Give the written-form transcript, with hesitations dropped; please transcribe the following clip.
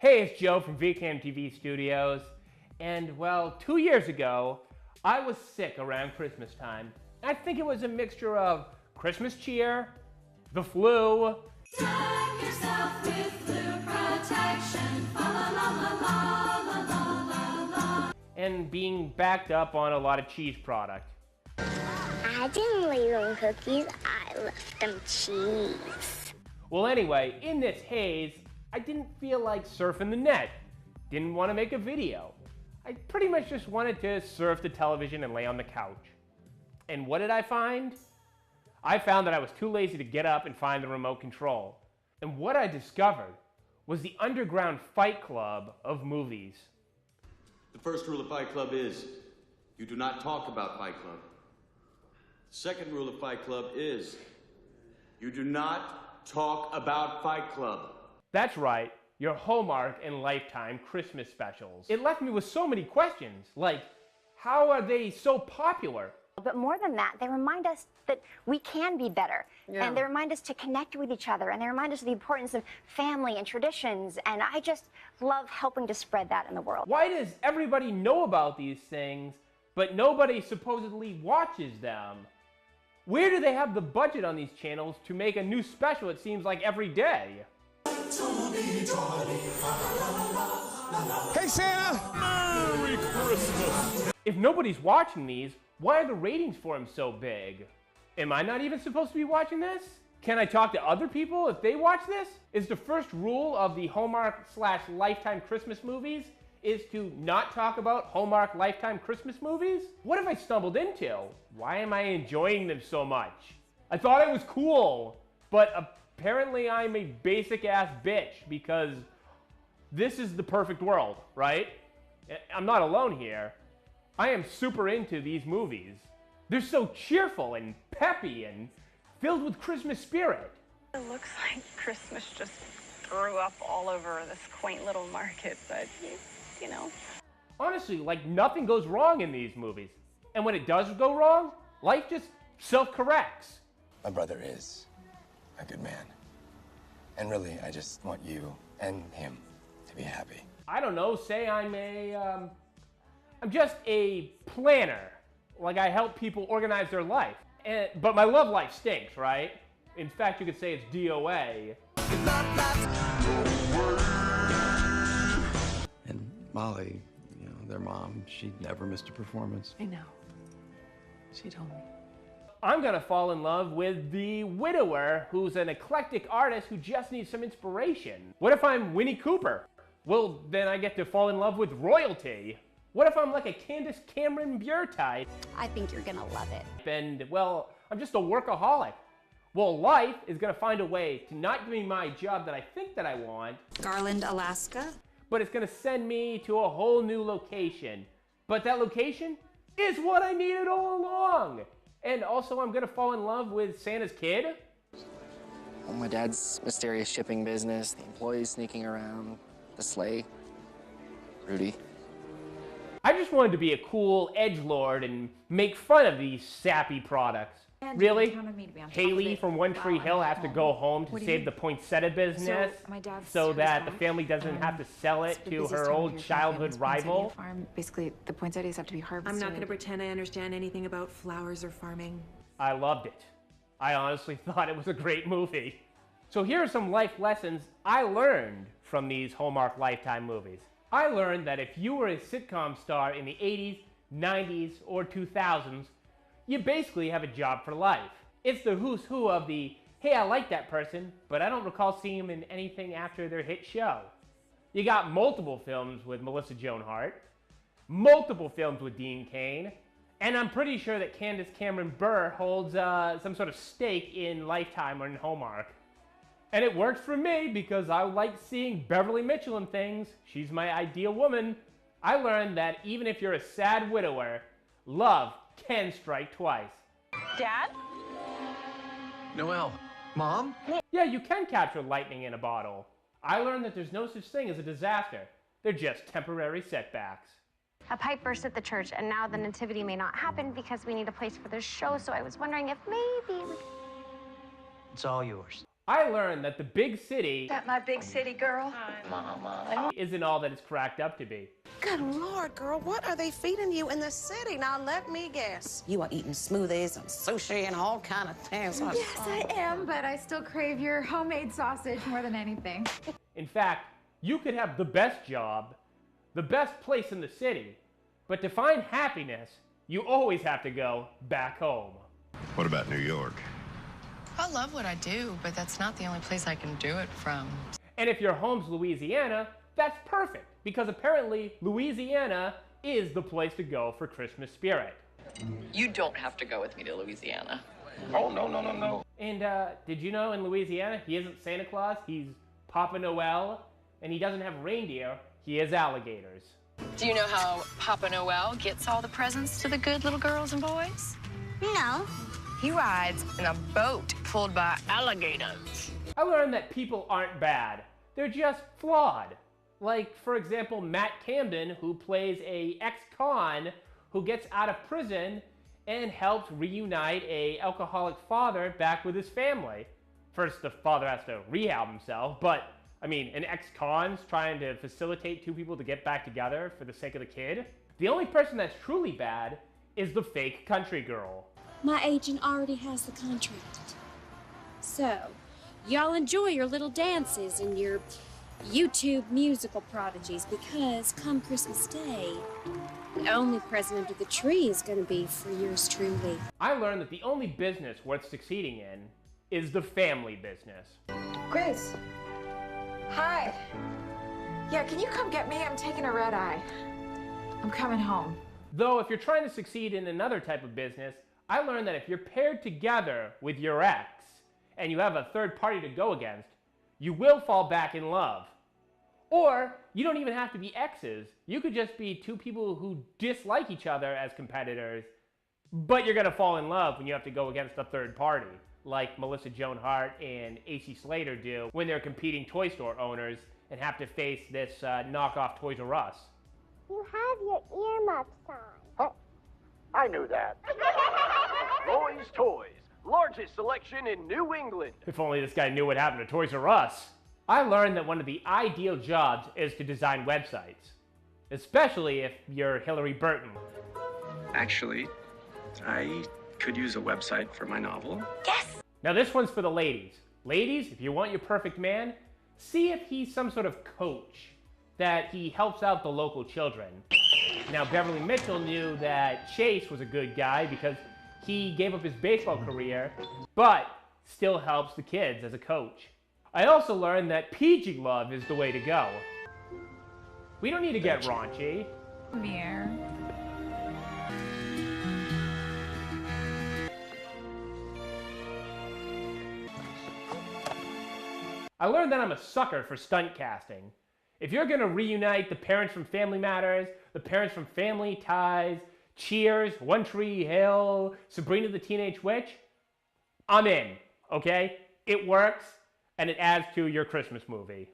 Hey, it's Joe from VCAM TV Studios, and well, 2 years ago, I was sick around Christmas time. I think it was a mixture of Christmas cheer, the flu, Deck yourself with flu protection, fa la la la la la la la, and being backed up on a lot of cheese product. I didn't leave them cookies, I left them cheese. Well, anyway, in this haze, I didn't feel like surfing the net. Didn't want to make a video. I pretty much just wanted to surf the television and lay on the couch. And what did I find? I found that I was too lazy to get up and find the remote control. And what I discovered was the underground Fight Club of movies. The first rule of Fight Club is, you do not talk about Fight Club. The second rule of Fight Club is, you do not talk about Fight Club. That's right, your Hallmark and Lifetime Christmas specials. It left me with so many questions, like, how are they so popular? But more than that, they remind us that we can be better. Yeah. And they remind us to connect with each other. And they remind us of the importance of family and traditions. And I just love helping to spread that in the world. Why does everybody know about these things, but nobody supposedly watches them? Where do they have the budget on these channels to make a new special, it seems like, every day? Hey Santa! Merry Christmas! If nobody's watching these, why are the ratings for them so big? Am I not even supposed to be watching this? Can I talk to other people if they watch this? Is the first rule of the Hallmark/Lifetime Christmas movies is to not talk about Hallmark Lifetime Christmas movies? What have I stumbled into? Why am I enjoying them so much? I thought it was cool, but apparently I'm a basic ass bitch because this is the perfect world, right? I'm not alone here. I am super into these movies. They're so cheerful and peppy and filled with Christmas spirit. It looks like Christmas just threw up all over this quaint little market, but you know. Honestly, like nothing goes wrong in these movies. And when it does go wrong, life just self-corrects. My brother is a good man. And really, I just want you and him to be happy. I don't know, say I'm just a planner. Like I help people organize their life. But my love life stinks, right? In fact, you could say it's DOA. And Molly, you know, their mom, she never missed a performance. I know. She told me. I'm gonna fall in love with the widower who's an eclectic artist who just needs some inspiration. What if I'm Winnie Cooper? Well, then I get to fall in love with royalty. What if I'm like a Candace Cameron Bure type? I think you're gonna love it. And, well, I'm just a workaholic. Well, life is gonna find a way to not give me my job that I think that I want. Garland, Alaska. But it's gonna send me to a whole new location. But that location is what I needed all along. And also I'm gonna fall in love with Santa's kid. Well, my dad's mysterious shipping business, the employees sneaking around, the sleigh, Rudy. I just wanted to be a cool edgelord and make fun of these sappy products. Really? Haley from One Tree Hill has to go home to save the poinsettia business so that the family doesn't have to sell it to her old childhood rival. Basically, the poinsettias have to be harvested. I'm not going to pretend I understand anything about flowers or farming. I loved it. I honestly thought it was a great movie. So here are some life lessons I learned from these Hallmark Lifetime movies. I learned that if you were a sitcom star in the 80s, 90s, or 2000s, you basically have a job for life. It's the who's who of the, hey, I like that person, but I don't recall seeing them in anything after their hit show. You got multiple films with Melissa Joan Hart, multiple films with Dean Cain, and I'm pretty sure that Candace Cameron Bure holds some sort of stake in Lifetime or in Hallmark. And it works for me because I like seeing Beverly Mitchell in things. She's my ideal woman. I learned that even if you're a sad widower, love can strike twice. Dad? Noelle, Mom? Yeah, you can capture lightning in a bottle. I learned that there's no such thing as a disaster. They're just temporary setbacks. A pipe burst at the church, and now the nativity may not happen because we need a place for the show, so I was wondering if maybe we... It's all yours. I learned that the big city That my big city girl? Hi, Mama. isn't all that it's cracked up to be. Good Lord, girl, what are they feeding you in the city? Now, let me guess. You are eating smoothies and sushi and all kind of things. Yes, I am, but I still crave your homemade sausage more than anything. In fact, you could have the best job, the best place in the city, but to find happiness, you always have to go back home. What about New York? I love what I do, but that's not the only place I can do it from. And if your home's Louisiana, that's perfect, because apparently Louisiana is the place to go for Christmas spirit. You don't have to go with me to Louisiana. Oh, no. And did you know in Louisiana, he isn't Santa Claus, he's Papa Noel, and he doesn't have reindeer, he has alligators. Do you know how Papa Noel gets all the presents to the good little girls and boys? No. He rides in a boat pulled by alligators. I learned that people aren't bad, they're just flawed. Like, for example, Matt Camden, who plays a ex-con who gets out of prison and helps reunite a alcoholic father back with his family. First, the father has to rehab himself, but, I mean, an ex-con's trying to facilitate two people to get back together for the sake of the kid. The only person that's truly bad is the fake country girl. My agent already has the contract. So, y'all enjoy your little dances and your YouTube musical prodigies, because come Christmas Day, the only present under the tree is going to be for yours truly. I learned that the only business worth succeeding in is the family business. Grace. Hi. Yeah, can you come get me? I'm taking a red eye. I'm coming home. Though if you're trying to succeed in another type of business, I learned that if you're paired together with your ex and you have a third party to go against, you will fall back in love. Or you don't even have to be exes. You could just be two people who dislike each other as competitors, but you're gonna fall in love when you have to go against a third party, like Melissa Joan Hart and AC Slater do when they're competing toy store owners and have to face this knockoff Toys R Us. You have your earmuffs on. Oh, I knew that. Roy's Toys, largest selection in New England. If only this guy knew what happened to Toys R Us. I learned that one of the ideal jobs is to design websites, especially if you're Hillary Burton. Actually, I could use a website for my novel. Yes! Now this one's for the ladies. Ladies, if you want your perfect man, see if he's some sort of coach, that he helps out the local children. Now Beverly Mitchell knew that Chase was a good guy because he gave up his baseball career, but still helps the kids as a coach. I also learned that PG love is the way to go. We don't need to get raunchy. Come here. I learned that I'm a sucker for stunt casting. If you're gonna reunite the parents from Family Matters, the parents from Family Ties, Cheers, One Tree Hill, Sabrina the Teenage Witch, I'm in, okay? It works, and it adds to your Christmas movie.